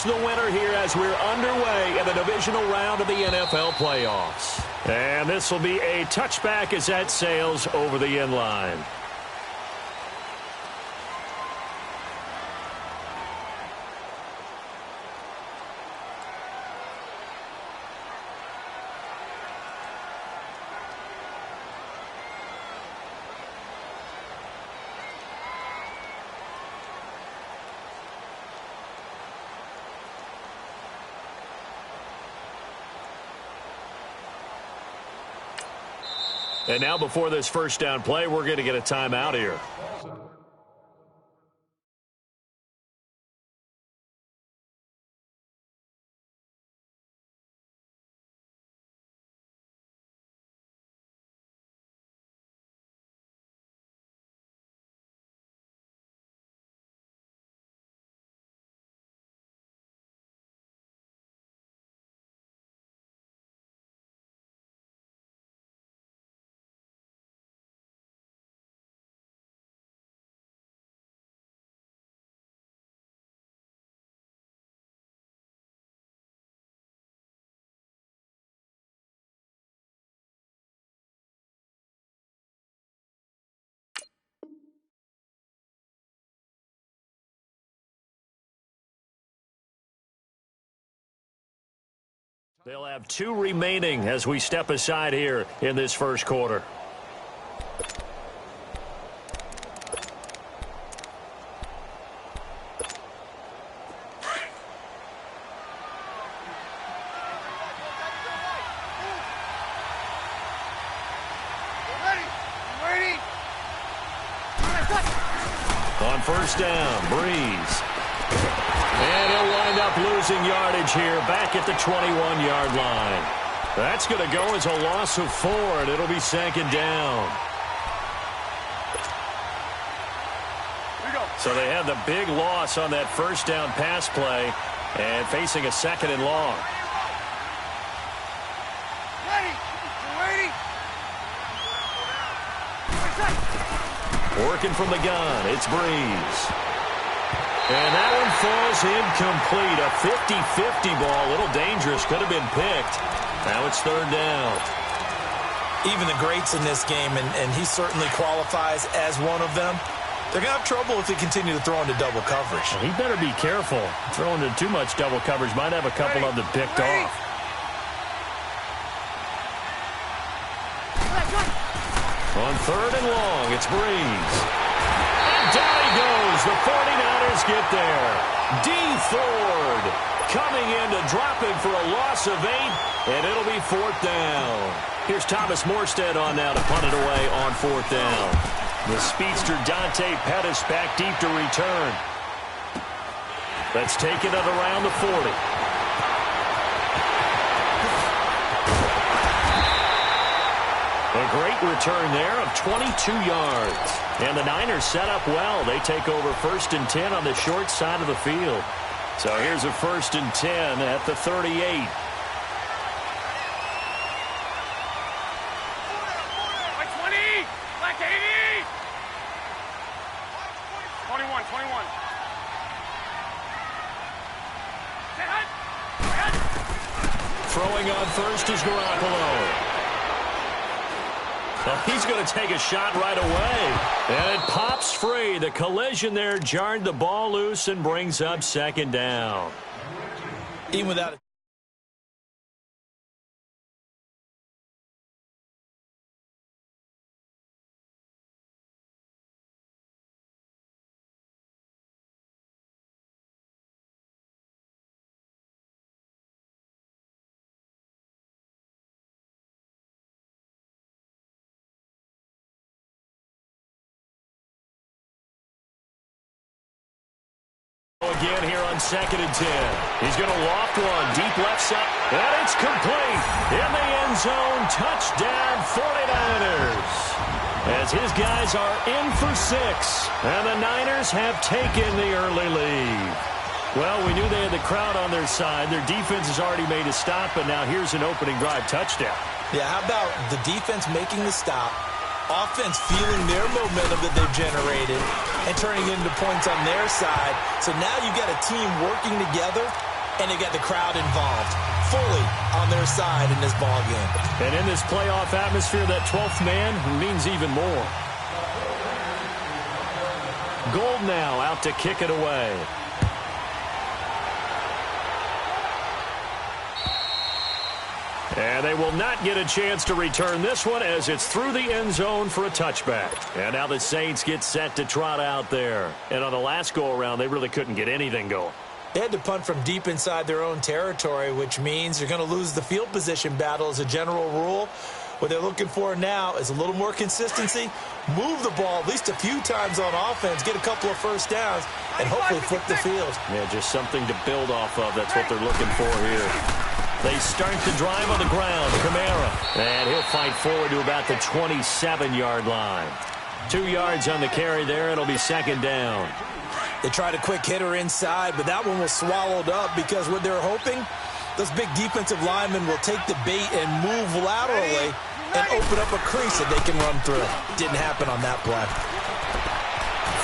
the winner here as we're underway in the divisional round of the NFL playoffs. And this will be a touchback as that sails over the end line. And now before this first down play, we're going to get a timeout here. They'll have 2 remaining as we step aside here in this first quarter. On first down, Breeze. And he'll wind up losing yardage here back at the 21-yard line. That's going to go as a loss of 4, and it'll be second down. So they had the big loss on that first down pass play and facing a second and long. Working from the gun, it's Breeze. And that one falls incomplete. A 50-50 ball. A little dangerous. Could have been picked. Now it's third down. Even the greats in this game, and he certainly qualifies as one of them, they're going to have trouble if they continue to throw into double coverage. Well, he better be careful. Throwing into too much double coverage might have a couple of them picked off. On third and long, it's Breeze. And down he goes. The 49ers get there. D. Ford coming in to drop him for a loss of 8, and it'll be fourth down. Here's Thomas Morstead on now to punt it away on fourth down. The speedster Dante Pettis back deep to return. Let's take it at around the 40. A great return there of 22 yards. And the Niners set up well. They take over first and 10 on the short side of the field. So here's a first and 10 at the 38. Like 20, like 80. 21. Throwing on first is Garoppolo. Well, he's going to take a shot right away. And it pops free. The collision there jarred the ball loose and brings up second down. Even without it. Again here on second and 10. He's going to loft one deep left side. And it's complete. In the end zone. Touchdown 49ers. As his guys are in for 6. And the Niners have taken the early lead. Well, we knew they had the crowd on their side. Their defense has already made a stop. But now here's an opening drive touchdown. Yeah, how about the defense making the stop? Offense feeling their momentum that they've generated and turning into points on their side. So now you've got a team working together and they get the crowd involved, fully on their side in this ball game. And in this playoff atmosphere, that 12th man means even more. Gold now out to kick it away. And they will not get a chance to return this one as it's through the end zone for a touchback. And now the Saints get set to trot out there. And on the last go-around, they really couldn't get anything going. They had to punt from deep inside their own territory, which means you're going to lose the field position battle as a general rule. What they're looking for now is a little more consistency, move the ball at least a few times on offense, get a couple of first downs, and hopefully flip the field. Yeah, just something to build off of. That's what they're looking for here. They start to drive on the ground. Kamara. And he'll fight forward to about the 27-yard line. 2 yards on the carry there. It'll be second down. They tried a quick hitter inside, but that one was swallowed up because what they're hoping, those big defensive linemen will take the bait and move laterally and open up a crease that they can run through. Didn't happen on that play.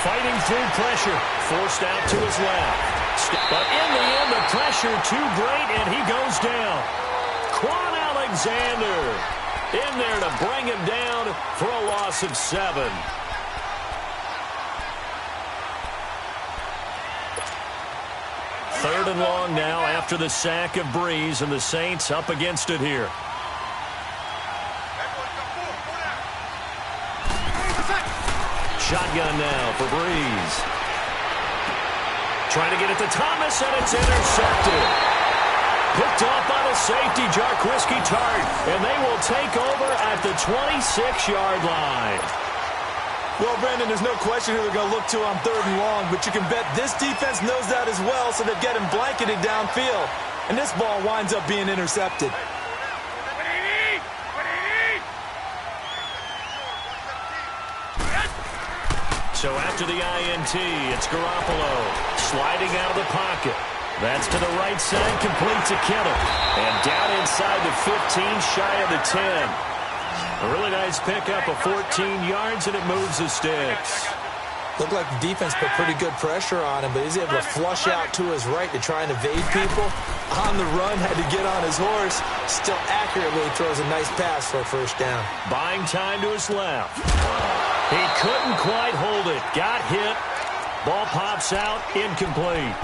Fighting through pressure. Forced out to his left. But in the end, the pressure too great, and he goes down. Quan Alexander in there to bring him down for a loss of 7. Third and long now after the sack of Breeze, and the Saints up against it here. Shotgun now for Breeze. Trying to get it to Thomas, and it's intercepted. Picked off by the safety, Jarquiski Tart, and they will take over at the 26-yard line. Well, Brandon, there's no question who they're going to look to on third and long, but you can bet this defense knows that as well, so they've got him blanketed downfield. And this ball winds up being intercepted. So after the INT, it's Garoppolo sliding out of the pocket. That's to the right side, complete to Kittle. And down inside the 15, shy of the 10. A really nice pickup of 14 yards, and it moves the sticks. Looked like the defense put pretty good pressure on him, but he's able to flush out to his right to try and evade people. On the run, had to get on his horse. Still accurately throws a nice pass for a first down. Buying time to his left. He couldn't quite hold it. Got hit. Ball pops out. Incomplete.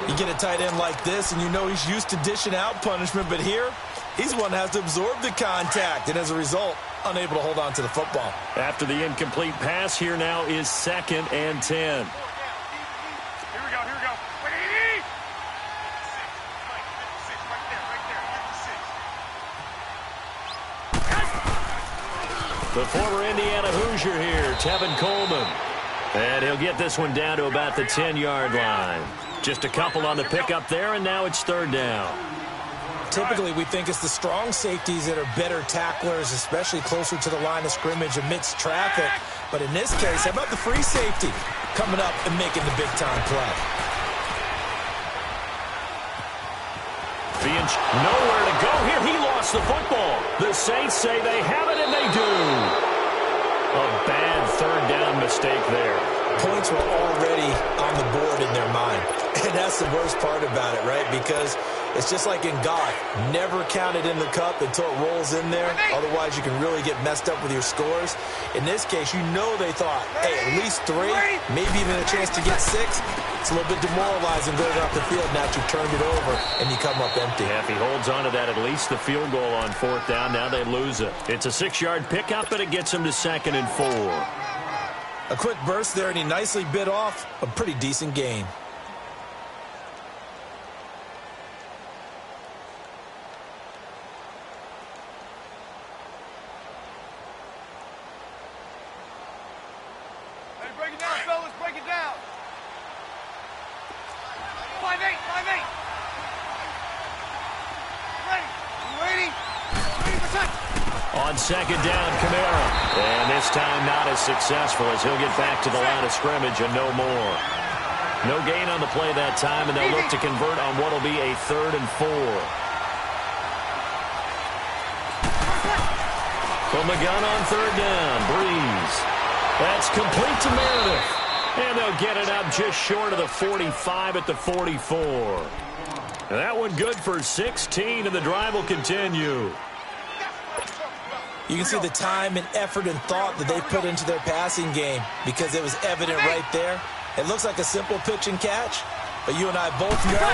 You get a tight end like this, and you know he's used to dishing out punishment, but here, he's the one that has to absorb the contact, and as a result, unable to hold on to the football. After the incomplete pass, here now is 2nd and 10. Here we go, here we go. Wait, 80! The former Indiana Hoosier here, Tevin Coleman. And he'll get this one down to about the 10-yard line. Just a couple on the pickup there, and now it's third down. Typically, we think it's the strong safeties that are better tacklers, especially closer to the line of scrimmage amidst traffic. But in this case, how about the free safety coming up and making the big-time play? Finch nowhere to go here. He lost the football. The Saints say they have it, and they do. A bad third down mistake there. Points were already on the board in their mind. And that's the worst part about it, right? Because it's just like in golf. Never count it in the cup until it rolls in there. Otherwise, you can really get messed up with your scores. In this case, you know they thought, hey, at least 3, maybe even a chance to get 6. It's a little bit demoralizing going off the field now that you've turned it over and you come up empty. Yeah, if he holds on to that, at least the field goal on 4th down. Now they lose it. It's a 6-yard pickup, but it gets him to 2nd and 4. A quick burst there, and he nicely bit off a pretty decent gain. Hey, break it down, fellas, break it down. 5-8, 5-8. Ready? You ready? 80%. On 2nd down, Kamara. And this time not as successful as he'll get back to the line of scrimmage and no more. No gain on the play that time, and they'll look to convert on what will be a 3rd and 4. From the gun on 3rd down, Breeze. That's complete to Meredith. And they'll get it up just short of the 45 at the 44. And that one good for 16, and the drive will continue. You can see the time and effort and thought that they put into their passing game because it was evident right there. It looks like a simple pitch and catch, but you and I both know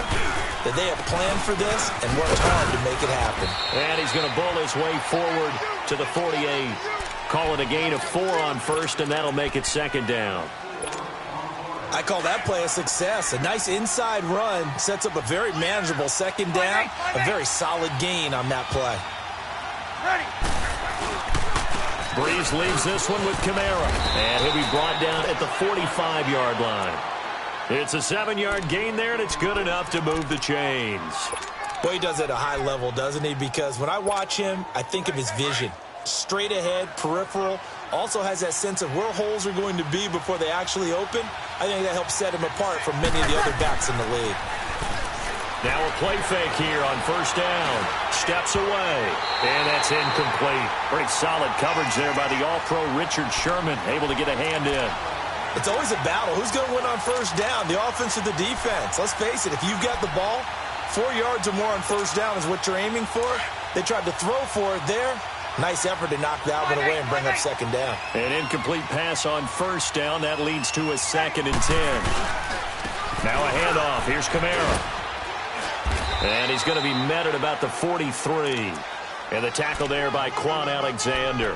that they have planned for this and worked hard to make it happen. And he's going to bowl his way forward to the 48. Call it a gain of 4 on first, and that'll make it second down. I call that play a success. A nice inside run sets up a very manageable second down, a very solid gain on that play. Breeze leaves this one with Kamara, and he'll be brought down at the 45-yard line. It's a 7-yard gain there, and it's good enough to move the chains. Well, he does it at a high level, doesn't he? Because when I watch him, I think of his vision. Straight ahead, peripheral, also has that sense of where holes are going to be before they actually open. I think that helps set him apart from many of the other backs in the league. Now a play fake here on first down. Steps away, and that's incomplete. Pretty solid coverage there by the All-Pro Richard Sherman, able to get a hand in. It's always a battle. Who's going to win on first down, the offense or the defense? Let's face it, if you've got the ball, 4 yards or more on first down is what you're aiming for. They tried to throw for it there. Nice effort to knock that one away and bring up second down. An incomplete pass on first down. That leads to a 2nd and 10. Now a handoff. Here's Kamara. And he's going to be met at about the 43. And the tackle there by Quan Alexander.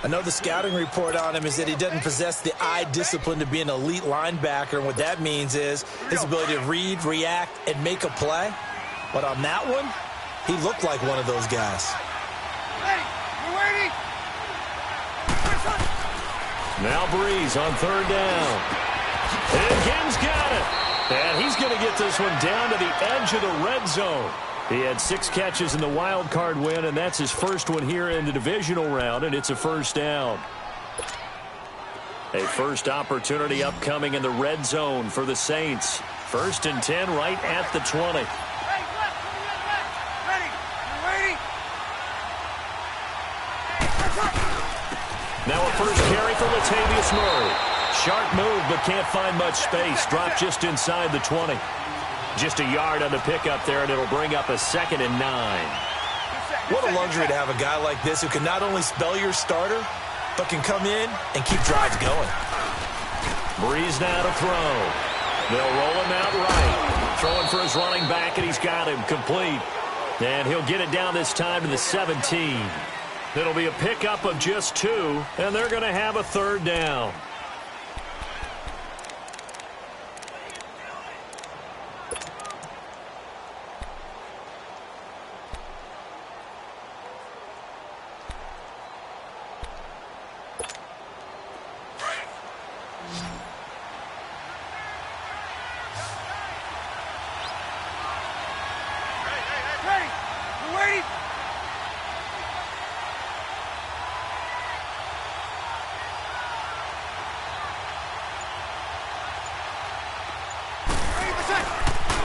I know the scouting report on him is that he doesn't possess the eye discipline to be an elite linebacker. And what that means is his ability to read, react, and make a play. But on that one, he looked like one of those guys. Now Breeze on third down. And Gibbs got it. And he's going to get this one down to the edge of the red zone. He had 6 catches in the wild card win, and that's his first one here in the divisional round, and it's a first down. A first opportunity upcoming in the red zone for the Saints. 1st and 10 right at the 20. Now a first carry for Latavius Murray. Sharp move, but can't find much space. Dropped just inside the 20. Just a yard on the pickup there, and it'll bring up a 2nd and 9. What a luxury to have a guy like this who can not only spell your starter, but can come in and keep drives going. Breeze now to throw. They'll roll him out right. Throwing for his running back, and he's got him complete. And he'll get it down this time to the 17. It'll be a pickup of just 2, and they're going to have a 3rd down.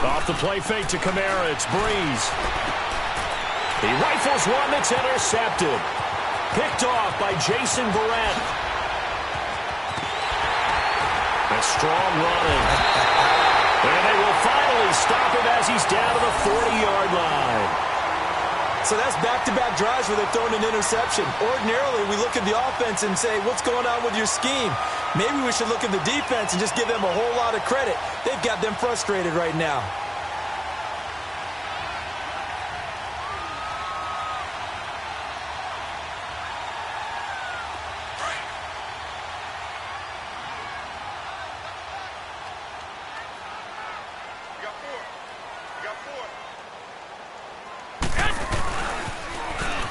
Off the play fake to Kamara, it's Breeze. He rifles one that's intercepted. Picked off by Jason Verrett. A strong running. And they will finally stop him as he's down to the 40-yard line. So that's back-to-back drives where they're throwing an interception. Ordinarily, we look at the offense and say, what's going on with your scheme? Maybe we should look at the defense and just give them a whole lot of credit. They've got them frustrated right now.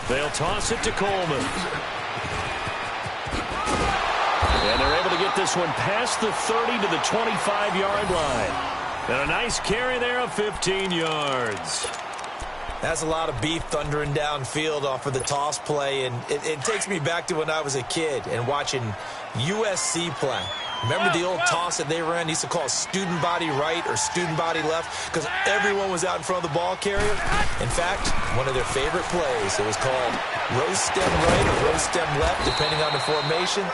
They'll toss it to Coleman. And they're able to get this one past the 30 to the 25-yard line. And a nice carry there of 15 yards. That's a lot of beef thundering downfield off of the toss play. And it takes me back to when I was a kid and watching USC play. Remember the old toss that they ran? They used to call it student body right or student body left because everyone was out in front of the ball carrier. In fact, one of their favorite plays, it was called rose stem right or rose stem left, depending on the formation,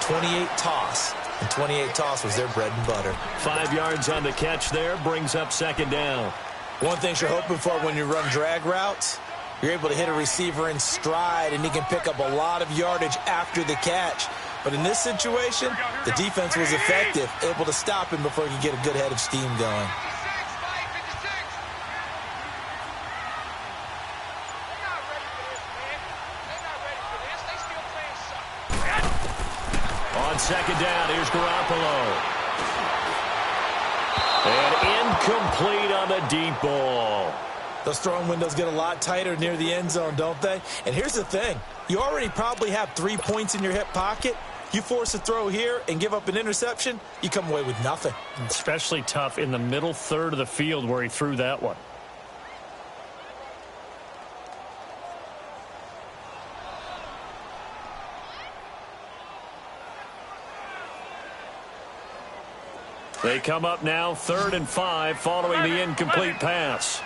28 toss. And 28 toss was their bread and butter. 5 yards on the catch there, brings up second down. One thing you're hoping for when you run drag routes, you're able to hit a receiver in stride, and he can pick up a lot of yardage after the catch. But in this situation, the defense was effective, able to stop him before he could get a good head of steam going. On second down, here's Garoppolo. And incomplete on the deep ball. Those throwing windows get a lot tighter near the end zone, don't they? And here's the thing. You already probably have 3 points in your hip pocket. You force a throw here and give up an interception, you come away with nothing. Especially tough in the middle third of the field where he threw that one. They come up now 3rd and 5 following the incomplete pass.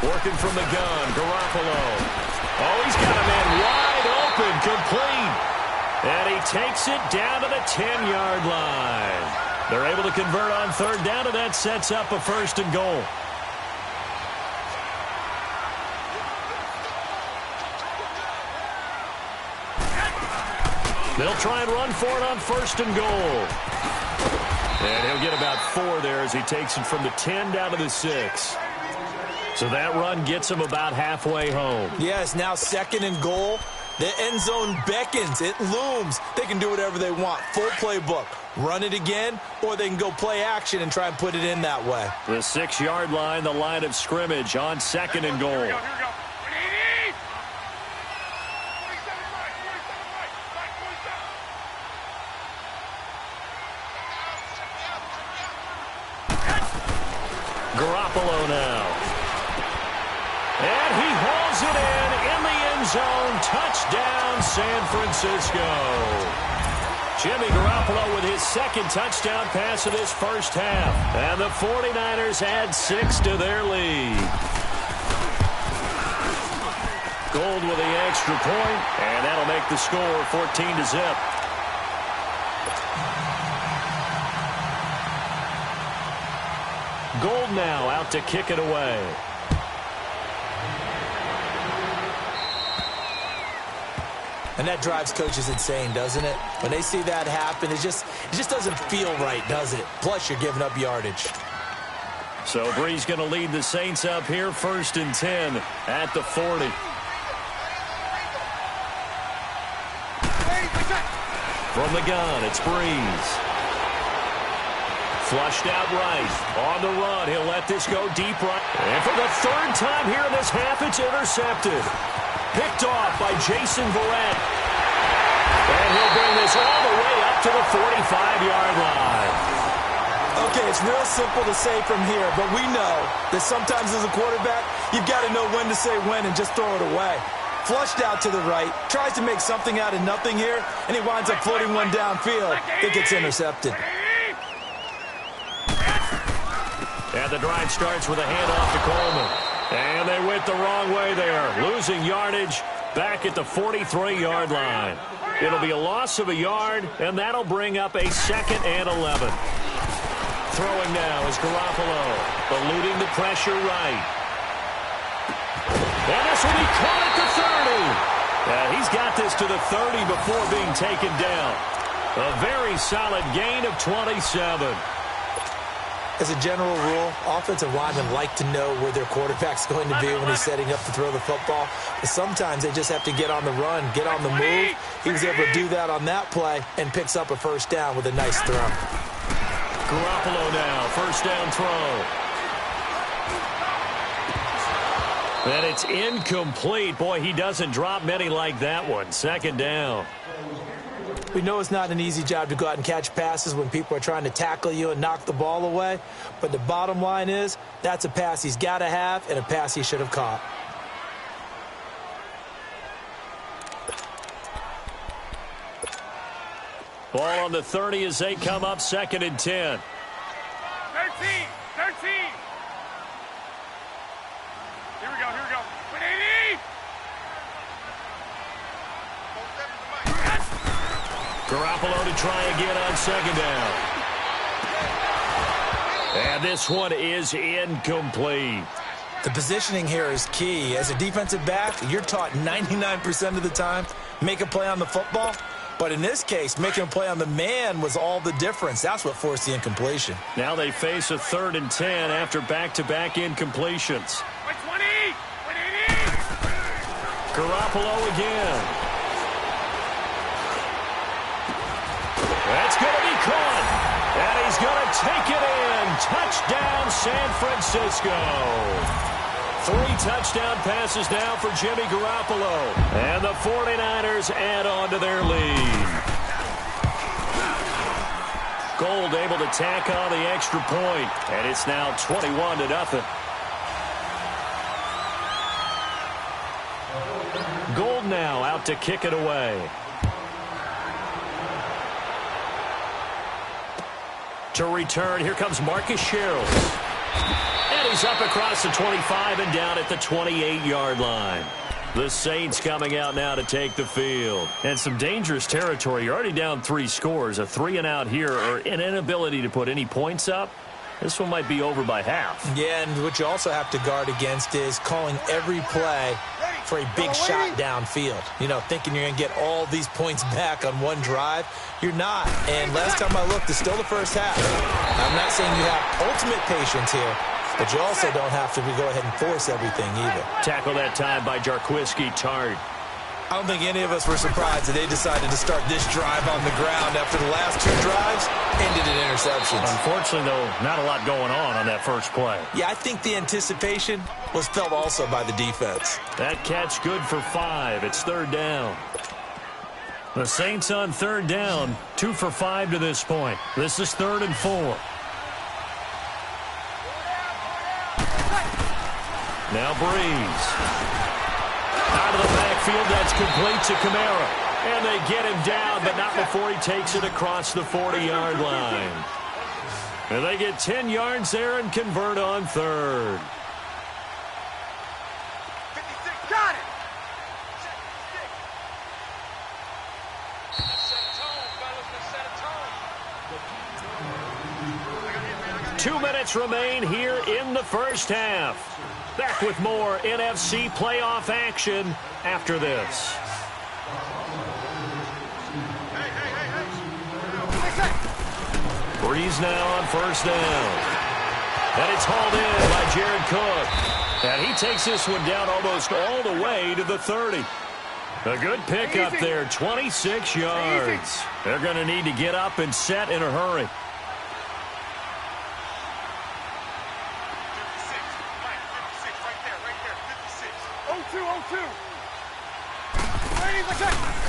Working from the gun, Garoppolo. Oh, he's got a man wide open, complete. And he takes it down to the 10-yard line. They're able to convert on 3rd down, and that sets up a 1st and goal. They'll try and run for it on 1st and goal. And he'll get about 4 there as he takes it from the 10 down to the 6. So that run gets him about halfway home. Yes, now 2nd and goal. The end zone beckons. It looms. They can do whatever they want. Full playbook. Run it again, or they can go play action and try and put it in that way. The 6-yard line, the line of scrimmage on 2nd and goal. Here we go. 47 right. Garoppolo now. And he hauls it in the end zone. Touchdown, San Francisco. Jimmy Garoppolo with his 2nd touchdown pass of this first half. And the 49ers add 6 to their lead. Gold with the extra point, and that'll make the score 14-0. Gold now out to kick it away. And that drives coaches insane, doesn't it? When they see that happen, it just doesn't feel right, does it? Plus, you're giving up yardage. So Bree's going to lead the Saints up here, 1st and 10 at the 40. From the gun, it's Breeze. Flushed out right. On the run, he'll let this go deep right. And for the 3rd time here in this half, it's intercepted. Picked off by Jason Verrett. And he'll bring this all the way up to the 45-yard line. Okay, it's real simple to say from here, but we know that sometimes as a quarterback, you've got to know when to say when and just throw it away. Flushed out to the right, tries to make something out of nothing here, and he winds up floating one downfield that gets intercepted. And the drive starts with a handoff to Coleman. And they went the wrong way there, losing yardage back at the 43-yard line. It'll be a loss of a yard, and that'll bring up a 2nd and 11. Throwing now is Garoppolo, eluding the pressure right. And this will be caught at the 30. He's got this to the 30 before being taken down. A very solid gain of 27. As a general rule, offensive linemen like to know where their quarterback's going to be when he's setting up to throw the football. But sometimes they just have to get on the run, get on the move. He was able to do that on that play and picks up a 1st down with a nice throw. Garoppolo now, 1st down throw. And it's incomplete. Boy, he doesn't drop many like that one. 2nd down. We know it's not an easy job to go out and catch passes when people are trying to tackle you and knock the ball away. But the bottom line is, that's a pass he's got to have and a pass he should have caught. Ball on the 30 as they come up 2nd and 10. 13. Here we go. 180. Garoppolo to try again on 2nd down. And this one is incomplete. The positioning here is key. As a defensive back, you're taught 99% of the time, make a play on the football. But in this case, making a play on the man was all the difference. That's what forced the incompletion. Now they face a 3rd and 10 after back-to-back incompletions. 20! Garoppolo again. That's going to be caught. And he's going to take it in. Touchdown, San Francisco. 3 touchdown passes now for Jimmy Garoppolo. And the 49ers add on to their lead. Gold able to tack on the extra point. And it's now 21-0. Gold now out to kick it away. To return, here comes Marcus Sherrill. And he's up across the 25 and down at the 28-yard line. The Saints coming out now to take the field. And some dangerous territory. You're already down 3 scores. A 3-and-out here, or an inability to put any points up. This one might be over by half. Yeah, and what you also have to guard against is calling every play for a big shot downfield. You know, thinking you're going to get all these points back on one drive. You're not. And last time I looked, it's still the first half. I'm not saying you have ultimate patience here, but you also don't have to go ahead and force everything either. Tackle that time by Jarquiski Tart. I don't think any of us were surprised that they decided to start this drive on the ground after the last 2 drives ended in interceptions. Unfortunately, though, not a lot going on that first play. Yeah, I think the anticipation was felt also by the defense. That catch good for 5. It's 3rd down. The Saints on 3rd down, 2 for 5 to this point. This is 3rd and 4. Now Breeze. Out of the backfield, that's complete to Kamara. And they get him down, but not before he takes it across the 40-yard line. And they get 10 yards there and convert on 3rd. 56, got it! 2 minutes remain here in the first half. Back with more NFC playoff action after this. Breeze now on 1st down. And it's hauled in by Jared Cook. And he takes this one down almost all the way to the 30. A good pickup there, 26 yards. They're going to need to get up and set in a hurry.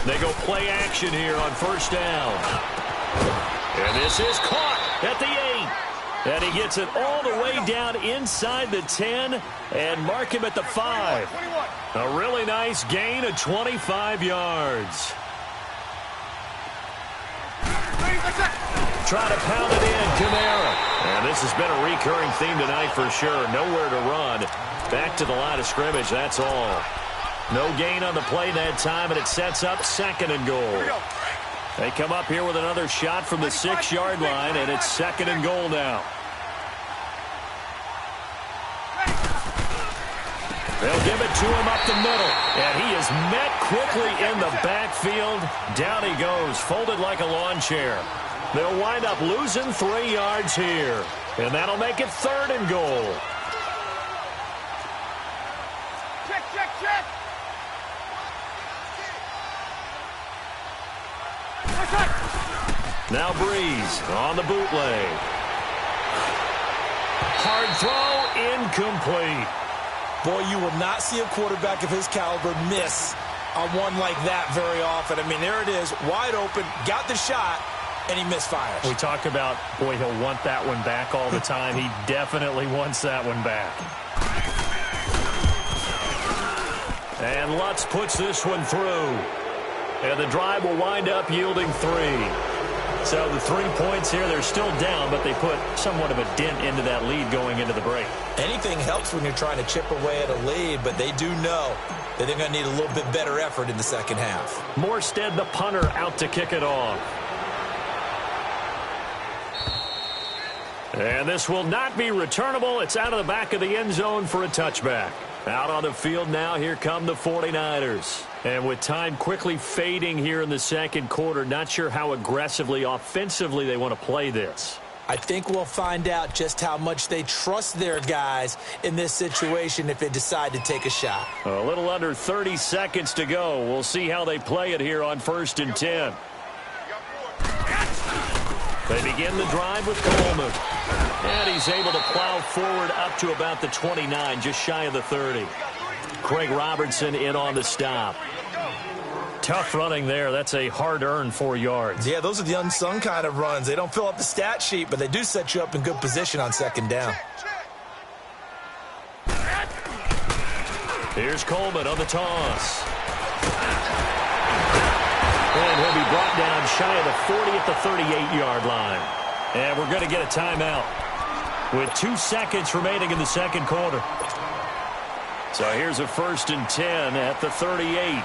They go play action here on 1st down. And this is caught at the 8. And he gets it all the way down inside the 10 and mark him at the 5. A really nice gain of 25 yards. Try to pound it in, Kamara. And this has been a recurring theme tonight for sure. Nowhere to run. Back to the line of scrimmage, that's all. No gain on the play that time, and it sets up 2nd and goal. They come up here with another shot from the 6-yard line, and it's 2nd and goal now. They'll give it to him up the middle, and he is met quickly in the backfield. Down he goes, folded like a lawn chair. They'll wind up losing 3 yards here, and that'll make it 3rd and goal. Check! Now Breeze on the bootleg. Hard throw, incomplete. Boy, you will not see a quarterback of his caliber miss on one like that very often. I mean, there it is, wide open, got the shot, and he misfires. We talk about, boy, he'll want that one back all the time. He definitely wants that one back. And Lutz puts this one through. And the drive will wind up yielding 3. So the 3 points here, they're still down, but they put somewhat of a dent into that lead going into the break. Anything helps when you're trying to chip away at a lead, but they do know that they're going to need a little bit better effort in the second half. Morstead, the punter, out to kick it off. And this will not be returnable. It's out of the back of the end zone for a touchback. Out on the field now, here come the 49ers. And with time quickly fading here in the second quarter, not sure how aggressively, offensively they want to play this. I think we'll find out just how much they trust their guys in this situation if they decide to take a shot. A little under 30 seconds to go. We'll see how they play it here on 1st and 10. They begin the drive with Coleman. And he's able to plow forward up to about the 29, just shy of the 30. Craig Robertson in on the stop. Tough running there. That's a hard-earned 4 yards. Yeah, those are the unsung kind of runs. They don't fill up the stat sheet, but they do set you up in good position on 2nd down. Here's Coleman on the toss. And he'll be brought down shy of the 40 at the 38-yard line. And we're going to get a timeout with 2 seconds remaining in the second quarter. So here's a 1st and 10 at the 38.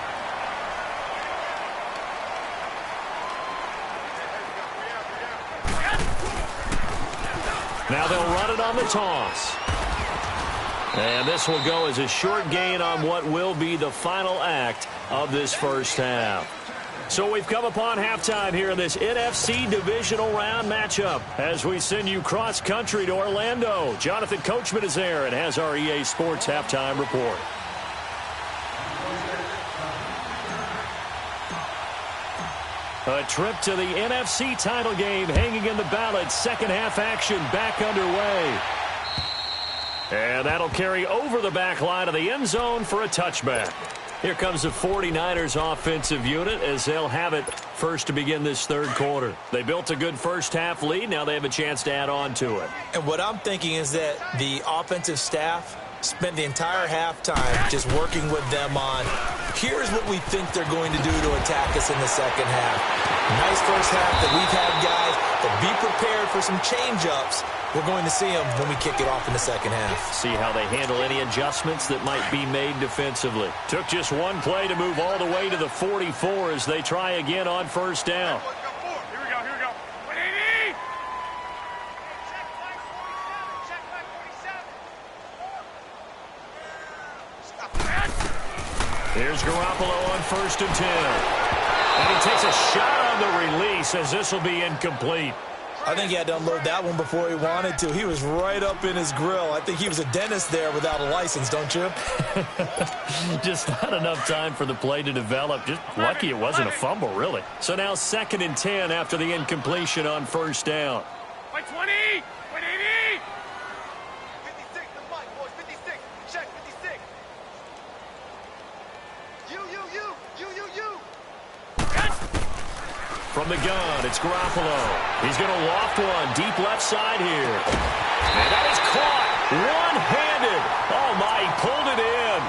Now they'll run it on the toss. And this will go as a short gain on what will be the final act of this first half. So we've come upon halftime here in this NFC divisional round matchup as we send you cross-country to Orlando. Jonathan Coachman is there and has our EA Sports halftime report. A trip to the NFC title game hanging in the balance. Second half action back underway. And that'll carry over the back line of the end zone for a touchback. Here comes the 49ers offensive unit as they'll have it first to begin this third quarter. They built a good first half lead. Now they have a chance to add on to it. And what I'm thinking is that the offensive staff spent the entire halftime just working with them on, here's what we think they're going to do to attack us in the second half. Nice first half that we've had, guys, but be prepared for some change-ups. We're going to see them when we kick it off in the second half. See how they handle any adjustments that might be made defensively. Took just one play to move all the way to the 44 as they try again on 1st down. Here we go, here we go. 180! Here's Garoppolo on 1st and 10. And he takes a shot on the release as this will be incomplete. I think he had to unload that one before he wanted to. He was right up in his grill. I think he was a dentist there without a license, don't you? Just not enough time for the play to develop. Just lucky it wasn't a fumble, really. So now 2nd and 10 after the incompletion on 1st down. 20! 180! 56, the mic, boys, 56. Check, 56. You. From the gun, it's Garoppolo. He's going to loft one deep left side here. And that is caught one-handed. Oh, my, he pulled it in.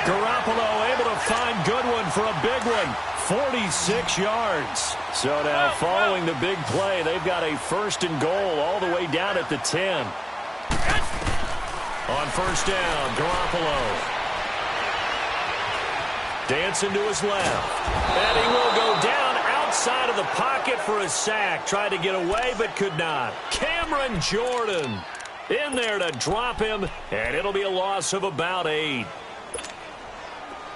Garoppolo able to find Goodwin for a big one. 46 yards. So now following the big play, they've got a 1st and goal all the way down at the 10. On 1st down, Garoppolo. Dancing to his left. And he will go down outside of the pocket for a sack. Tried to get away, but could not. Cameron Jordan in there to drop him, and it'll be a loss of about 8.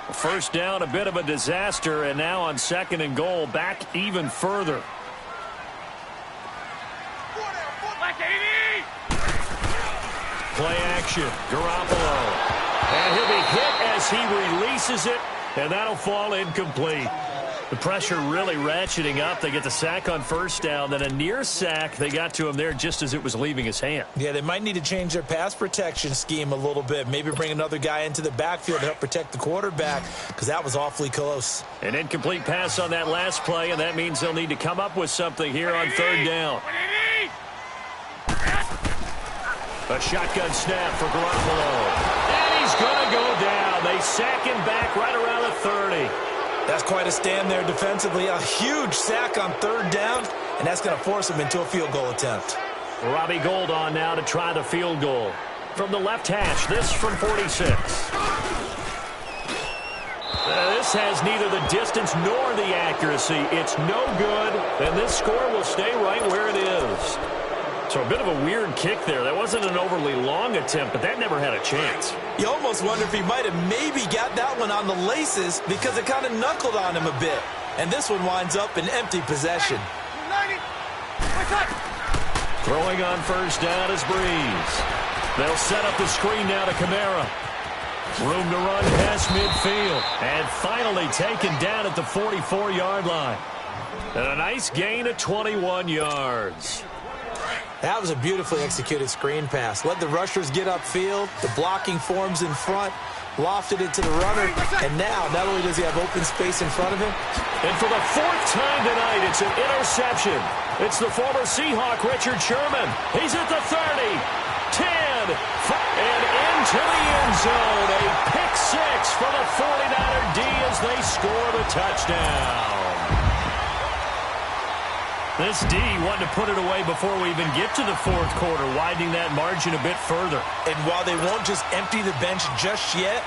1st down, a bit of a disaster, and now on 2nd and goal, back even further. Play action, Garoppolo. And he'll be hit as he releases it, and that'll fall incomplete. The pressure really ratcheting up. They get the sack on 1st down, then a near sack. They got to him there just as it was leaving his hand. Yeah, they might need to change their pass protection scheme a little bit. Maybe bring another guy into the backfield to help protect the quarterback, because that was awfully close. An incomplete pass on that last play, and that means they'll need to come up with something here on 3rd down. A shotgun snap for Garoppolo. And he's going to go down. They sack him back right around the 30. That's quite a stand there defensively. A huge sack on 3rd down, and that's going to force him into a field goal attempt. Robbie Gould on now to try the field goal. From the left hash, this from 46. This has neither the distance nor the accuracy. It's no good, and this score will stay right where it is. So a bit of a weird kick there. That wasn't an overly long attempt, but that never had a chance. You almost wonder if he might have maybe got that one on the laces because it kind of knuckled on him a bit. And this one winds up in empty possession. Throwing on first down is Breeze. They'll set up the screen now to Kamara. Room to run past midfield. And finally taken down at the 44-yard line. And a nice gain of 21 yards. That was a beautifully executed screen pass. Let the rushers get upfield. The blocking forms in front. Lofted it to the runner. And now, not only does he have open space in front of him. And for the fourth time tonight, it's an interception. It's the former Seahawk, Richard Sherman. He's at the 30, 10, and into the end zone. A pick six for the 49er D as they score the touchdown. This D wanted to put it away before we even get to the fourth quarter, widening that margin a bit further. And while they won't just empty the bench just yet,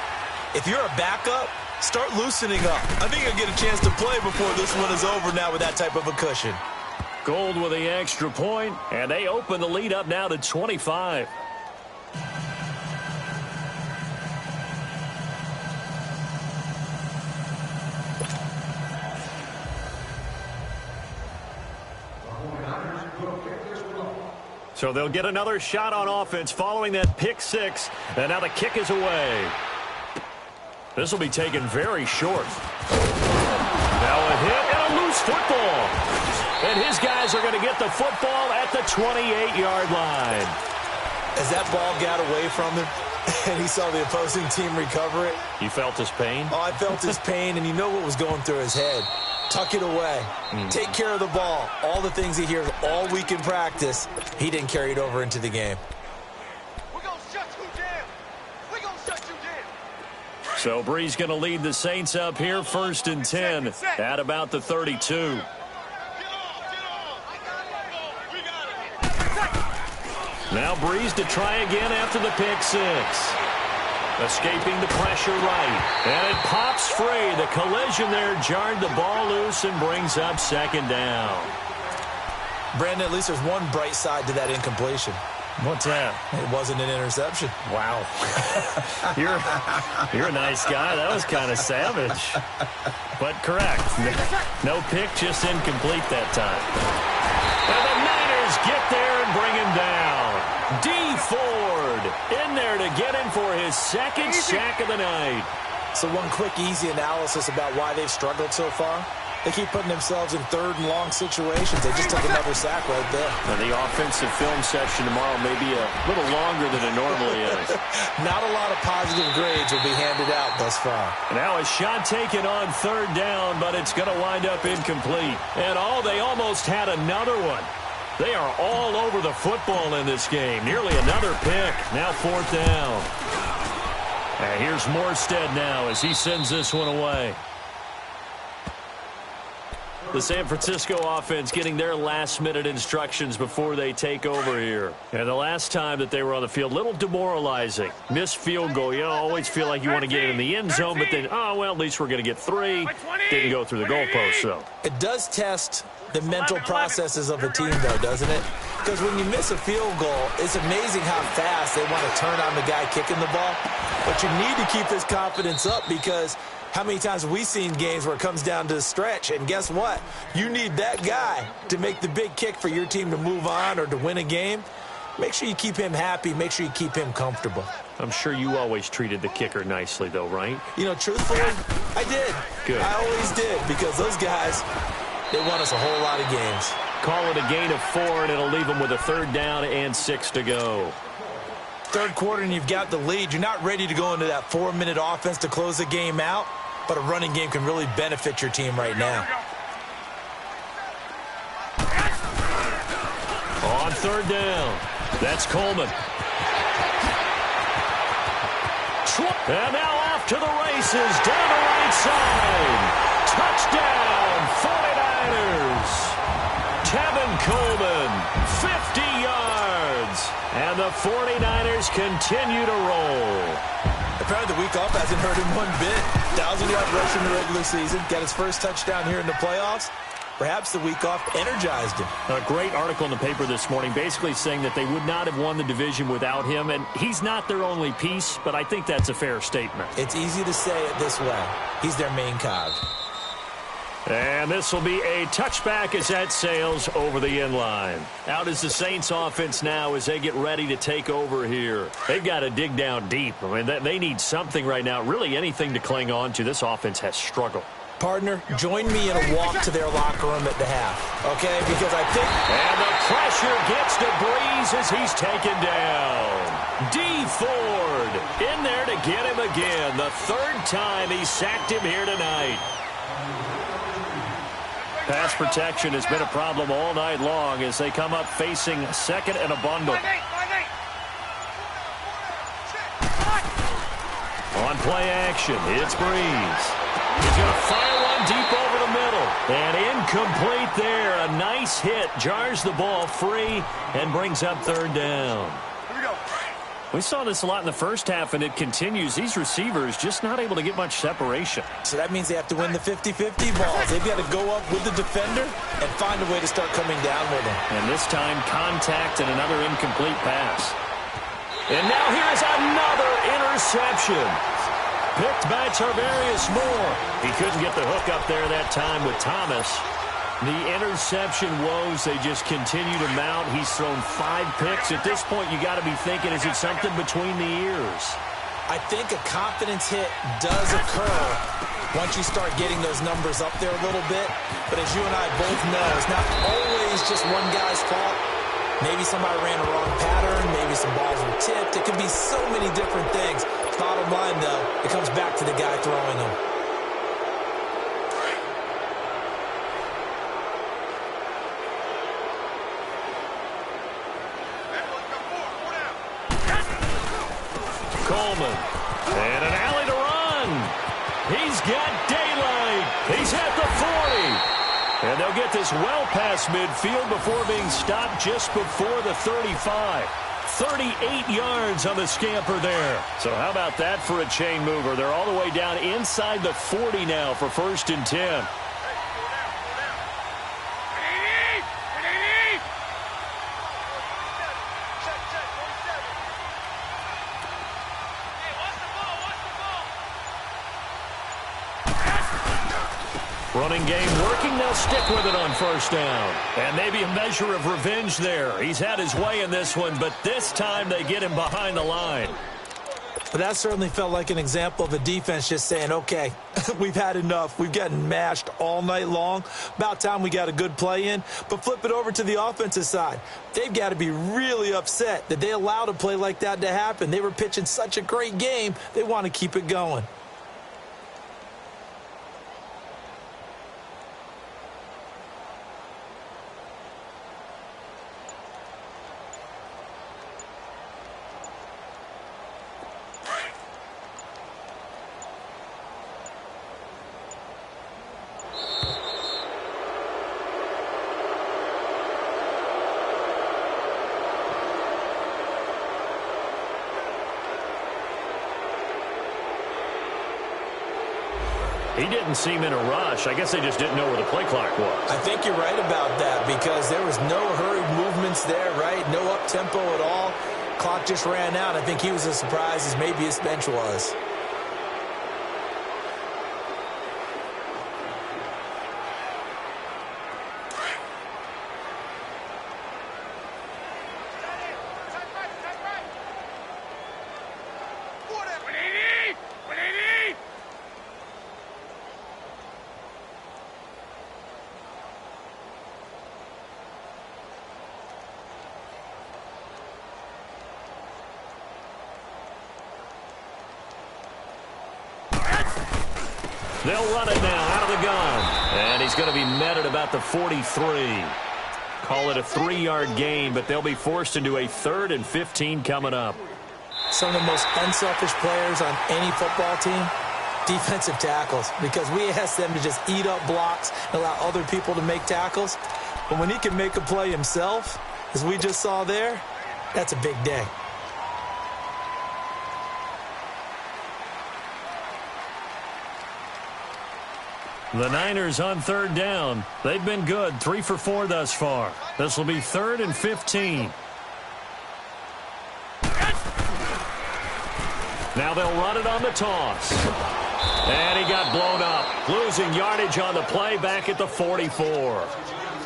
if you're a backup, start loosening up. I think you'll get a chance to play before this one is over now with that type of a cushion. Gold with the extra point, and they open the lead up now to 25. So they'll get another shot on offense following that pick six, and now the kick is away. This will be taken very short. Now a hit and a loose football. And his guys are going to get the football at the 28-yard line. As that ball got away from him and he saw the opposing team recover it. You felt his pain? Oh, I felt his pain, and you know what was going through his head. Tuck it away. Take care of the ball. All the things he hears all week in practice, he didn't carry it over into the game. We're going to shut you down. We're going to shut you down. So Breeze going to lead the Saints up here, 1st and 10 at about the 32. Now Breeze to try again after the pick six. Escaping the pressure right. And it pops free. The collision there jarred the ball loose and brings up 2nd down. Brandon, at least there's one bright side to that incompletion. What's that? It wasn't an interception. Wow. You're a nice guy. That was kind of savage. But correct. No pick, just incomplete that time. And the Niners get there and bring him down. D. Ford in there to get him for his 2nd sack of the night. So one quick, easy analysis about why they've struggled so far. They keep putting themselves in 3rd and long situations. They just took another sack right there. And the offensive film session tomorrow may be a little longer than it normally is. Not a lot of positive grades will be handed out thus far. Now a shot taken on 3rd down, but it's going to wind up incomplete. And they almost had another one. They are all over the football in this game. Nearly another pick. Now 4th down. And here's Morstead now as he sends this one away. The San Francisco offense getting their last-minute instructions before they take over here. And the last time that they were on the field, a little demoralizing. Missed field goal. You always feel like you want to get it in the end zone, but then, at least we're going to get 3. Didn't go through the goalpost, though. It does test the mental processes of a team, though, doesn't it? Because when you miss a field goal, it's amazing how fast they want to turn on the guy kicking the ball. But you need to keep his confidence up because how many times have we seen games where it comes down to the stretch, and guess what? You need that guy to make the big kick for your team to move on or to win a game. Make sure you keep him happy. Make sure you keep him comfortable. I'm sure you always treated the kicker nicely, though, right? You know, truthfully, I did. Good. I always did because those guys, they won us a whole lot of games. Call it a gain of 4, and it'll leave them with a 3rd down and 6 to go. 3rd quarter, and you've got the lead. You're not ready to go into that 4-minute offense to close the game out, but a running game can really benefit your team right now. On 3rd down, that's Coleman. And now off to the races, down the right side. Touchdown, 49ers. Tevin Coleman, 50 yards. And the 49ers continue to roll. Apparently the week off hasn't hurt him one bit. 1,000-yard rush in the regular season. Got his first touchdown here in the playoffs. Perhaps the week off energized him. A great article in the paper this morning basically saying that they would not have won the division without him, and he's not their only piece, but I think that's a fair statement. It's easy to say it this way. He's their main cog. And this will be a touchback as that sails over the end line. Out is the Saints offense now as they get ready to take over here. They've got to dig down deep. I mean, they need something right now, really anything to cling on to. This offense has struggled. Partner, join me in a walk to their locker room at the half, okay? Because I think... And the pressure gets to Breeze as he's taken down. D. Ford in there to get him again. The third time he sacked him here tonight. Pass protection has been a problem all night long as they come up facing second and a bundle. On play action, it's Breeze. He's going to fire one deep over the middle. And incomplete there. A nice hit. Jars the ball free and brings up third down. Here we go. We saw this a lot in the first half, and it continues. These receivers just not able to get much separation. So that means they have to win the 50-50 balls. They've got to go up with the defender and find a way to start coming down with him. And this time, contact and another incomplete pass. And now here is another interception. Picked by Tarvarius Moore. He couldn't get the hook up there that time with Thomas. The interception woes, they just continue to mount. He's thrown 5 picks. At this point, you got to be thinking, is it something between the ears? I think a confidence hit does occur once you start getting those numbers up there a little bit. But as you and I both know, it's not always just one guy's fault. Maybe somebody ran a wrong pattern. Maybe some balls were tipped. It could be so many different things. Bottom line, though, it comes back to the guy throwing them. Coleman. And an alley to run. He's got daylight. He's at the 40. And they'll get this well past midfield before being stopped just before the 35. 38 yards on the scamper there. So how about that for a chain mover? They're all the way down inside the 40 now for 1st and 10. Running game working. They'll stick with it on 1st down. And maybe a measure of revenge there. He's had his way in this one, but this time they get him behind the line. But that certainly felt like an example of a defense just saying, okay, we've had enough. We've gotten mashed all night long. About time we got a good play in. But flip it over to the offensive side. They've got to be really upset that they allowed a play like that to happen. They were pitching such a great game. They want to keep it going. He didn't seem in a rush. I guess they just didn't know where the play clock was. I think you're right about that because there was no hurried movements there, right? No up-tempo at all. Clock just ran out. I think he was as surprised as maybe his bench was. They'll run it now out of the gun. And he's going to be met at about the 43. Call it a 3-yard gain, but they'll be forced into a 3rd and 15 coming up. Some of the most unselfish players on any football team, defensive tackles, because we ask them to just eat up blocks and allow other people to make tackles. But when he can make a play himself, as we just saw there, that's a big day. The Niners on third down. They've been good, 3 for 4 thus far. This will be 3rd and 15. Now they'll run it on the toss. And he got blown up, losing yardage on the play back at the 44.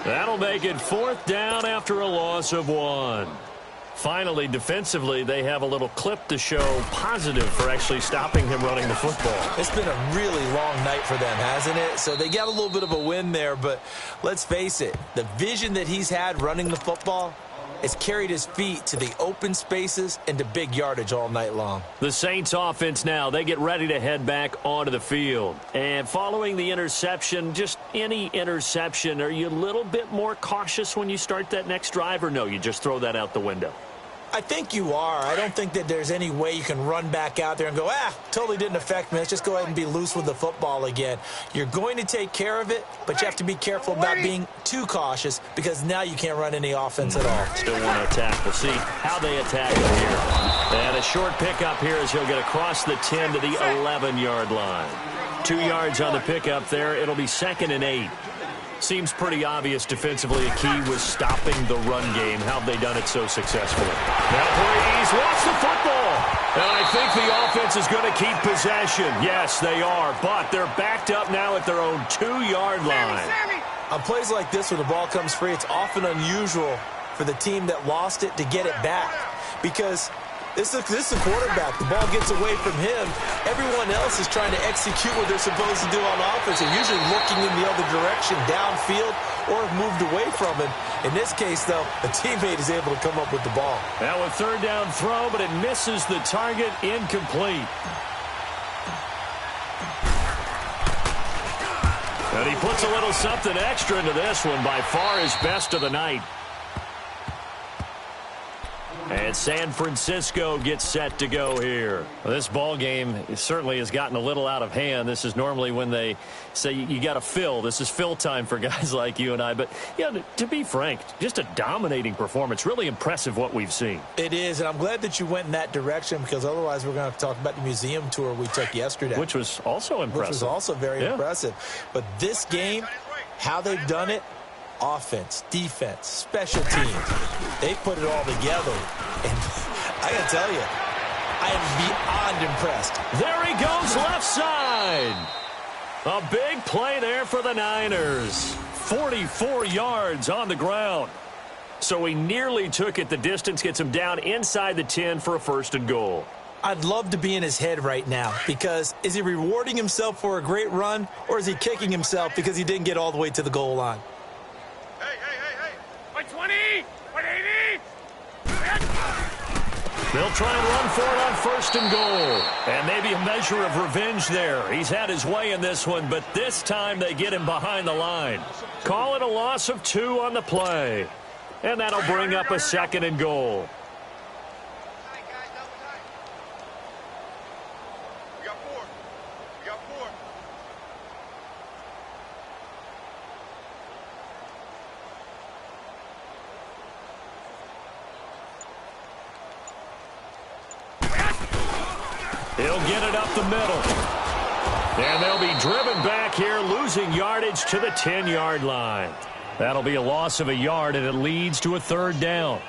That'll make it 4th down after a loss of 1. Finally, defensively, they have a little clip to show positive for actually stopping him running the football. It's been a really long night for them, hasn't it? So they got a little bit of a win there, but let's face it, the vision that he's had running the football has carried his feet to the open spaces and to big yardage all night long. The Saints offense now, they get ready to head back onto the field. And following the interception, just any interception, are you a little bit more cautious when you start that next drive, or no, you just throw that out the window? I think you are. I don't think that there's any way you can run back out there and go, totally didn't affect me. Let's just go ahead and be loose with the football again. You're going to take care of it, but you have to be careful about being too cautious because now you can't run any offense at all. Still want to attack. We'll see how they attack it here. And a short pickup here as he'll get across the 10 to the 11-yard line. 2 yards on the pickup there. It'll be 2nd and 8. Seems pretty obvious defensively a key was stopping the run game. How have they done it so successfully? Now Breeze lost the football. And I think the offense is going to keep possession. Yes, they are. But they're backed up now at their own 2-yard line. On plays like this where the ball comes free, it's often unusual for the team that lost it to get it back. Because this is the quarterback. The ball gets away from him. Everyone else is trying to execute what they're supposed to do on offense. They're usually looking in the other direction, downfield, or have moved away from him. In this case, though, a teammate is able to come up with the ball. Now a 3rd down throw, but it misses the target, incomplete. And he puts a little something extra into this one, by far his best of the night. And San Francisco gets set to go here. Well, this ball game certainly has gotten a little out of hand. This is normally when they say you got to fill. This is fill time for guys like you and I. But, yeah, to be frank, just a dominating performance. Really impressive what we've seen. It is, and I'm glad that you went in that direction because otherwise we're going to have to talk about the museum tour we took yesterday. Which was also impressive. Which was also very impressive. But this game, how they've done it, offense, defense, special teams, they put it all together. And I got to tell you, I am beyond impressed. There he goes left side. A big play there for the Niners. 44 yards on the ground. So he nearly took it the distance, gets him down inside the 10 for a 1st and goal. I'd love to be in his head right now because is he rewarding himself for a great run or is he kicking himself because he didn't get all the way to the goal line? Hey. 120, 180. They'll try and run for it on 1st and goal. And maybe a measure of revenge there. He's had his way in this one, but this time they get him behind the line. Call it a loss of 2 on the play. And that'll bring up a 2nd and goal. We got 4. He'll get it up the middle. And they'll be driven back here, losing yardage to the 10-yard line. That'll be a loss of a yard, and it leads to a 3rd down.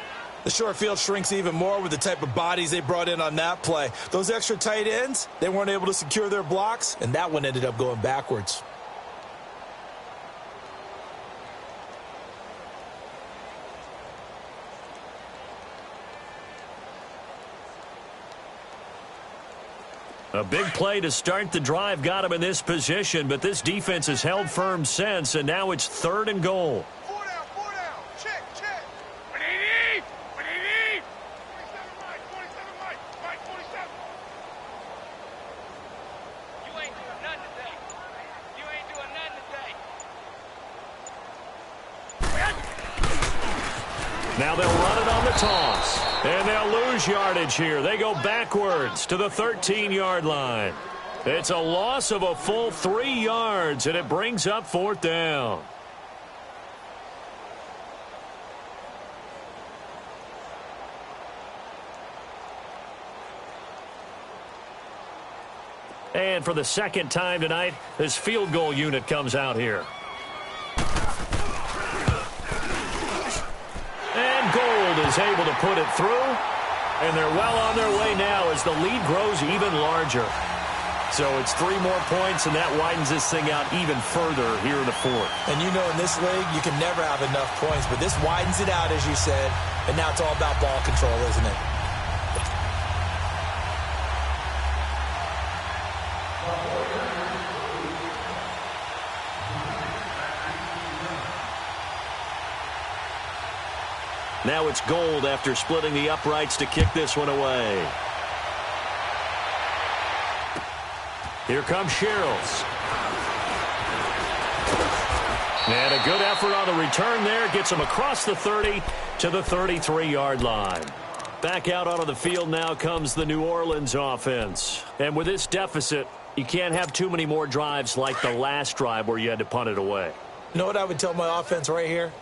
The short field shrinks even more with the type of bodies they brought in on that play. Those extra tight ends, they weren't able to secure their blocks, and that one ended up going backwards. A big play to start the drive got him in this position, but this defense has held firm since, and now it's 3rd and goal. 4 down. Check. 180. 180. 27 Mike. 27. You ain't doing nothing today. Now they'll run it on the toss. And they'll lose yardage here. They go backwards to the 13-yard line. It's a loss of a full 3 yards, and it brings up 4th down. And for the second time tonight, this field goal unit comes out here. And Gold is able to put it through. And they're well on their way now as the lead grows even larger. So it's 3 more points, and that widens this thing out even further here in the fourth. And you know in this league, you can never have enough points, but this widens it out, as you said, and now it's all about ball control, isn't it? Now it's Gold after splitting the uprights to kick this one away. Here comes Sherrills. And a good effort on the return there. Gets him across the 30 to the 33-yard line. Back out onto the field now comes the New Orleans offense. And with this deficit, you can't have too many more drives like the last drive where you had to punt it away. You know what I would tell my offense right here?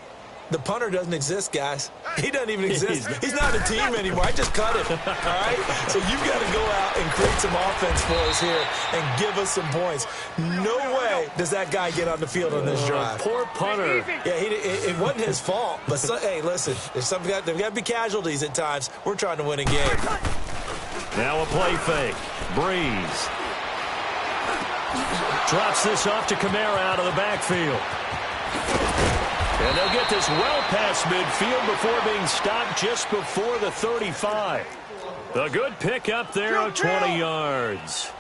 The punter doesn't exist, guys. He doesn't even exist. He's not a team anymore. I just cut him, all right? So you've got to go out and create some offense for us here and give us some points. No way does that guy get on the field on this drive. Poor punter. Yeah, it wasn't his fault. But, hey, listen, there's got to be casualties at times. We're trying to win a game. Now a play fake. Breeze. Drops this off to Kamara out of the backfield. And they'll get this well past midfield before being stopped just before the 35. A good pick up there of 20 yards.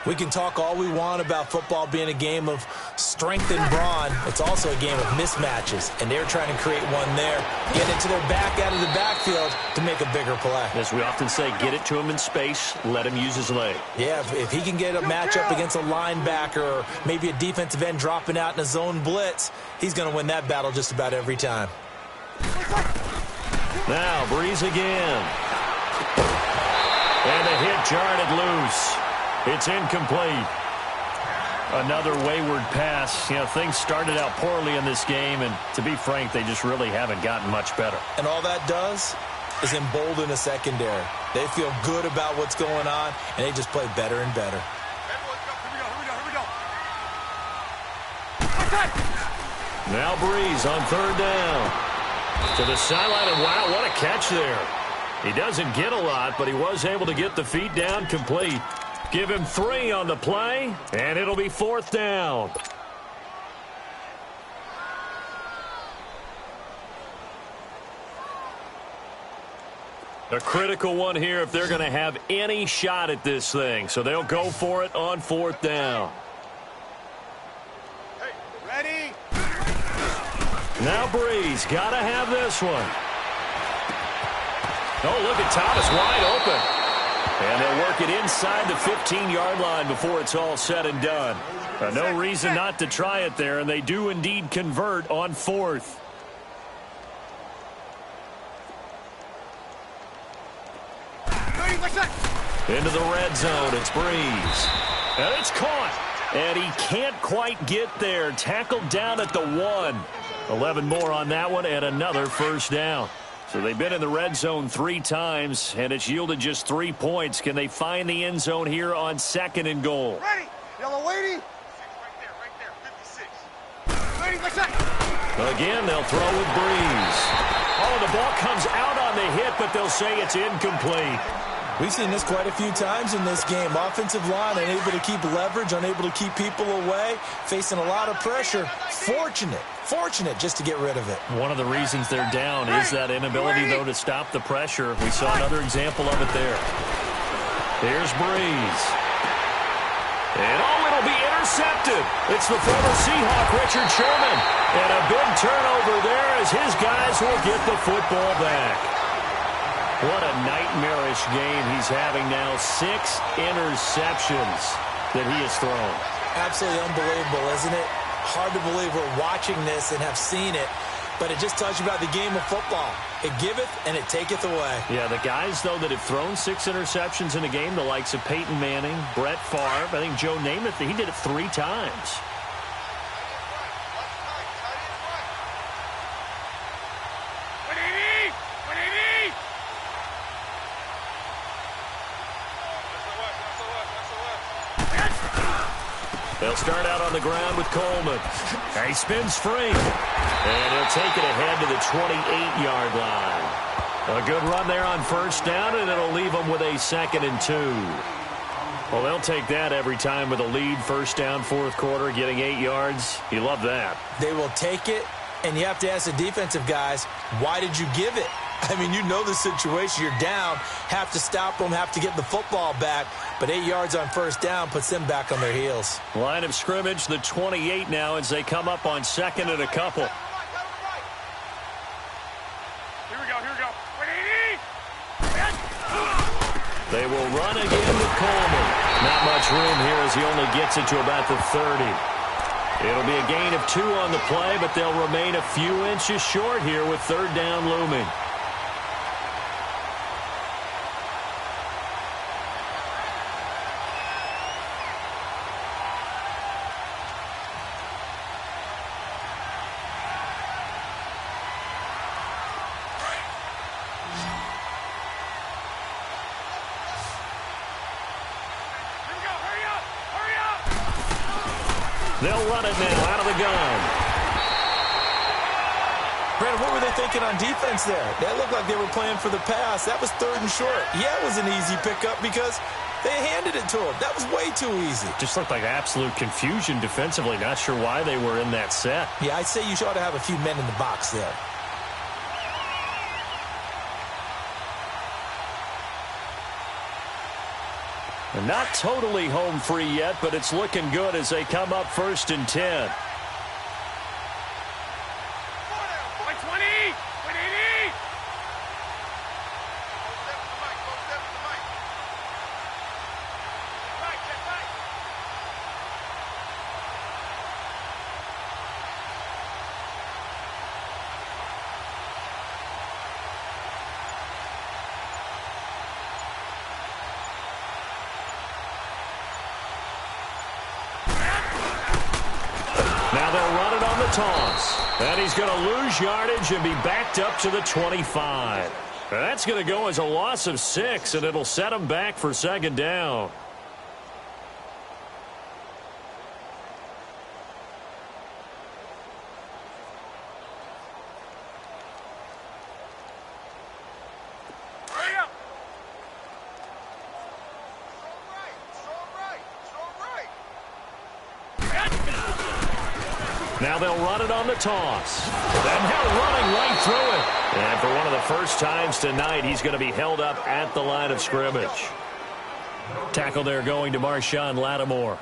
We can talk all we want about football being a game of strength and brawn. It's also a game of mismatches, and they're trying to create one there. Get it to their back out of the backfield to make a bigger play. As we often say, get it to him in space, let him use his leg. Yeah, if he can get a matchup against a linebacker or maybe a defensive end dropping out in a zone blitz, he's going to win that battle just about every time. Now, Breeze again. And the hit jarred it loose. It's incomplete. Another wayward pass. You know, things started out poorly in this game, and to be frank, they just really haven't gotten much better. And all that does is embolden a secondary. They feel good about what's going on, and they just play better and better. Here we go. Now Breeze on 3rd down. To the sideline, and wow, what a catch there. He doesn't get a lot, but he was able to get the feet down complete. Give him 3 on the play, and it'll be 4th down. A critical one here if they're going to have any shot at this thing. So they'll go for it on 4th down. Hey, ready? Now Breeze, got to have this one. Oh, look at Thomas wide open. And they'll work it inside the 15-yard line before it's all said and done. No reason not to try it there, and they do indeed convert on 4th. Into the red zone, it's Breeze. And it's caught. And he can't quite get there. Tackled down at the 1. 11 more on that one, and another 1st down. So they've been in the red zone 3 times, and it's yielded just 3 points. Can they find the end zone here on 2nd and goal? Ready? Yellow lady. Right there, 56. Ready, like that. Again, they'll throw with Breeze. Oh, the ball comes out on the hit, but they'll say it's incomplete. We've seen this quite a few times in this game. Offensive line unable to keep leverage, unable to keep people away, facing a lot of pressure. Fortunate just to get rid of it. One of the reasons they're down is that inability, though, to stop the pressure. We saw another example of it there. Here's Breeze. And it'll be intercepted. It's the former Seahawk, Richard Sherman. And a big turnover there as his guys will get the football back. What a nightmarish game he's having now. 6 interceptions that he has thrown. Absolutely unbelievable, isn't it? Hard to believe we're watching this and have seen it, but it just tells you about the game of football. It giveth and it taketh away. Yeah, the guys, though, that have thrown 6 interceptions in a game, the likes of Peyton Manning, Brett Favre, I think Joe Namath, he did it 3 times. They'll start out on the ground with Coleman. He spins free. And he'll take it ahead to the 28-yard line. A good run there on first down, and it'll leave them with a 2nd and 2. Well, they'll take that every time with a lead, first down, fourth quarter, getting 8 yards. You love that. They will take it, and you have to ask the defensive guys, why did you give it? I mean, you know the situation. You're down, have to stop them, have to get the football back. But 8 yards on first down puts them back on their heels. Line of scrimmage, the 28 now as they come up on 2nd and a couple. Here we go, here we go. They will run again with Coleman. Not much room here as he only gets it to about the 30. It'll be a gain of 2 on the play, but they'll remain a few inches short here with 3rd down looming. They'll run it now out of the gun. Brandon, what were they thinking on defense there? That looked like they were playing for the pass. That was 3rd and short. Yeah, it was an easy pickup because they handed it to him. That was way too easy. Just looked like absolute confusion defensively. Not sure why they were in that set. Yeah, I'd say you ought to have a few men in the box there. And not totally home free yet, but it's looking good as they come up 1st and 10. Now they'll run it on the toss. And he's going to lose yardage and be backed up to the 25. That's going to go as a loss of 6, and it'll set him back for 2nd down. Now they'll run it on the toss. And now running right through it. And for one of the first times tonight, he's going to be held up at the line of scrimmage. Tackle there going to Marshawn Lattimore.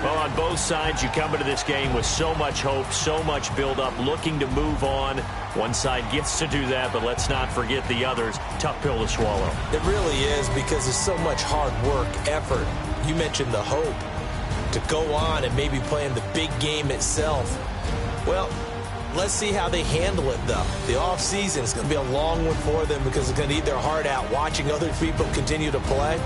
Well, on both sides, you come into this game with so much hope, so much build-up, looking to move on. One side gets to do that, but let's not forget the others. Tough pill to swallow. It really is because there's so much hard work, effort. You mentioned the hope to go on and maybe play in the big game itself. Well, let's see how they handle it, though. The offseason is going to be a long one for them because it's going to eat their heart out watching other people continue to play.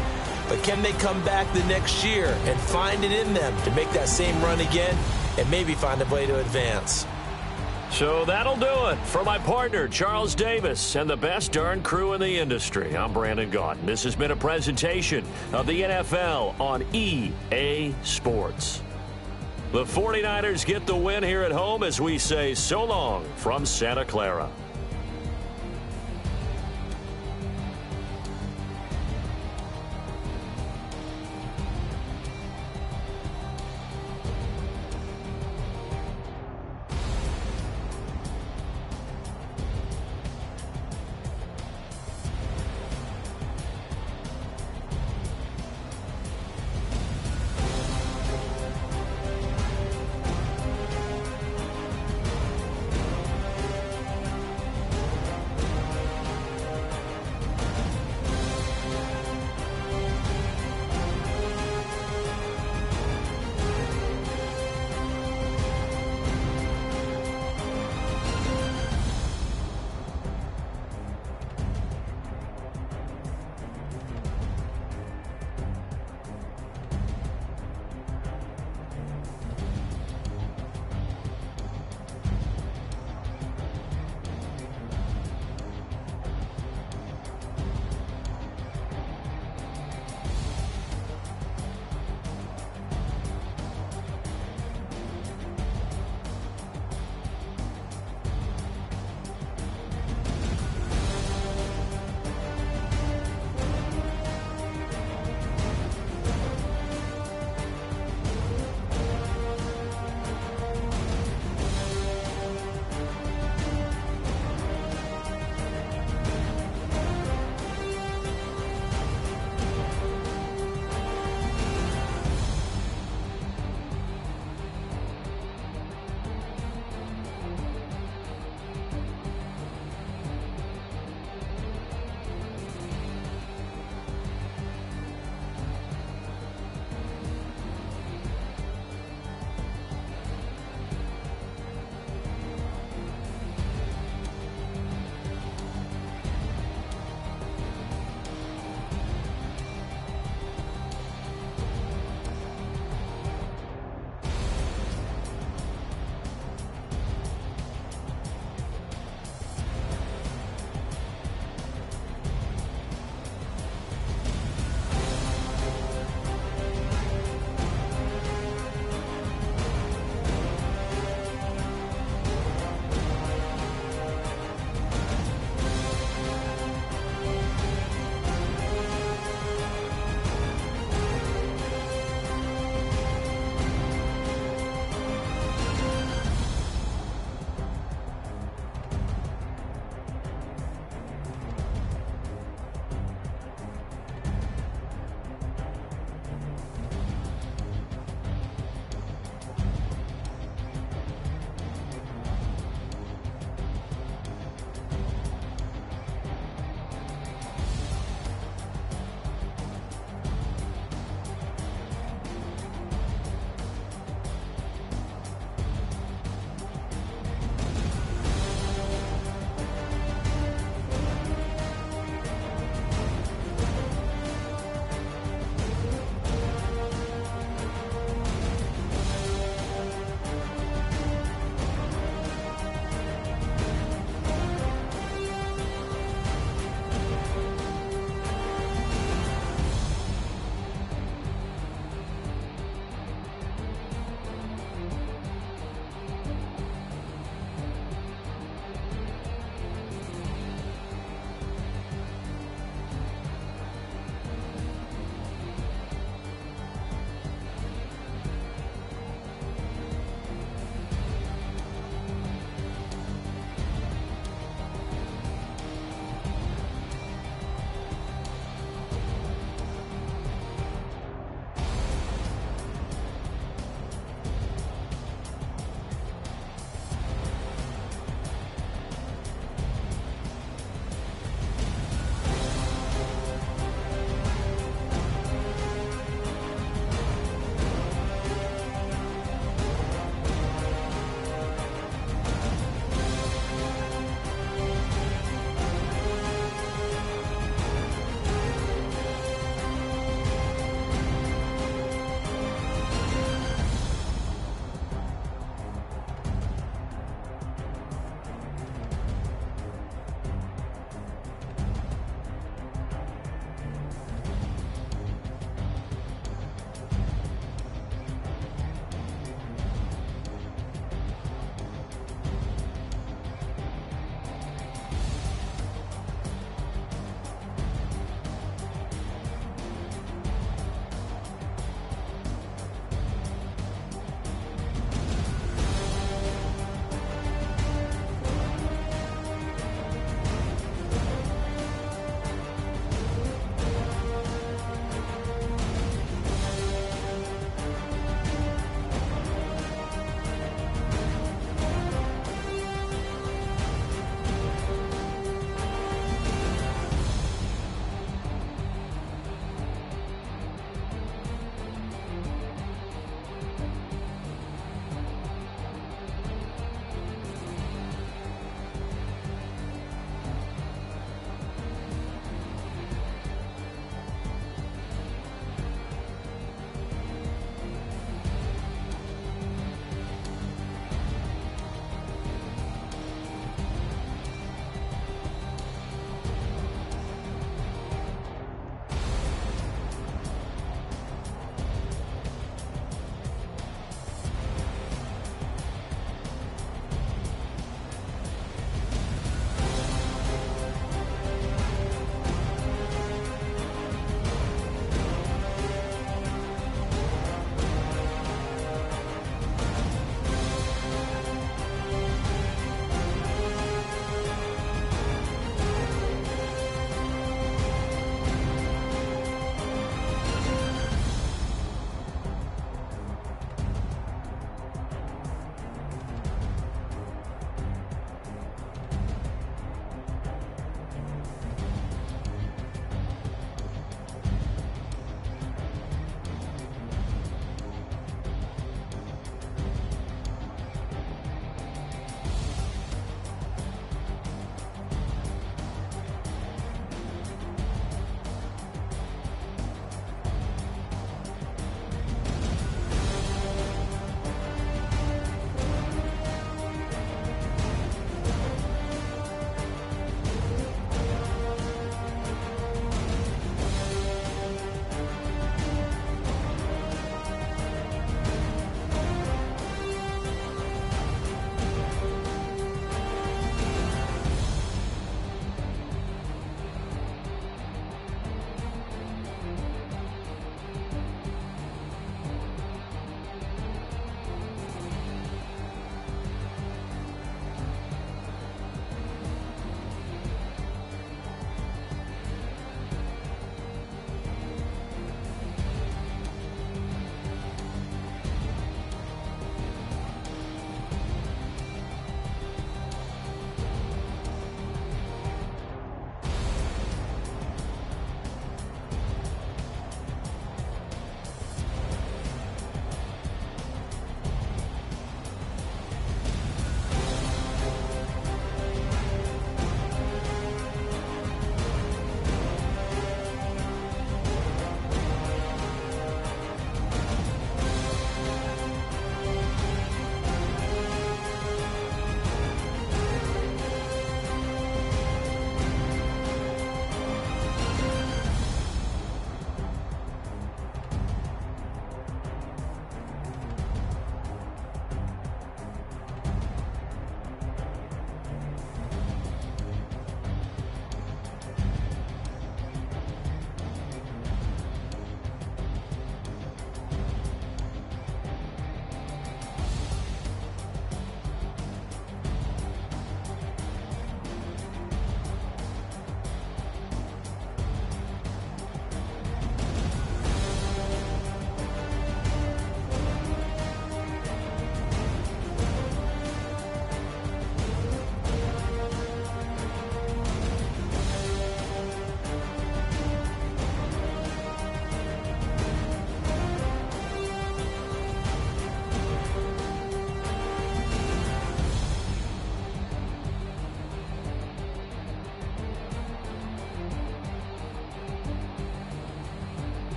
But can they come back the next year and find it in them to make that same run again and maybe find a way to advance? So that'll do it. For my partner, Charles Davis, and the best darn crew in the industry, I'm Brandon Gaudin. This has been a presentation of the NFL on EA Sports. The 49ers get the win here at home as we say so long from Santa Clara.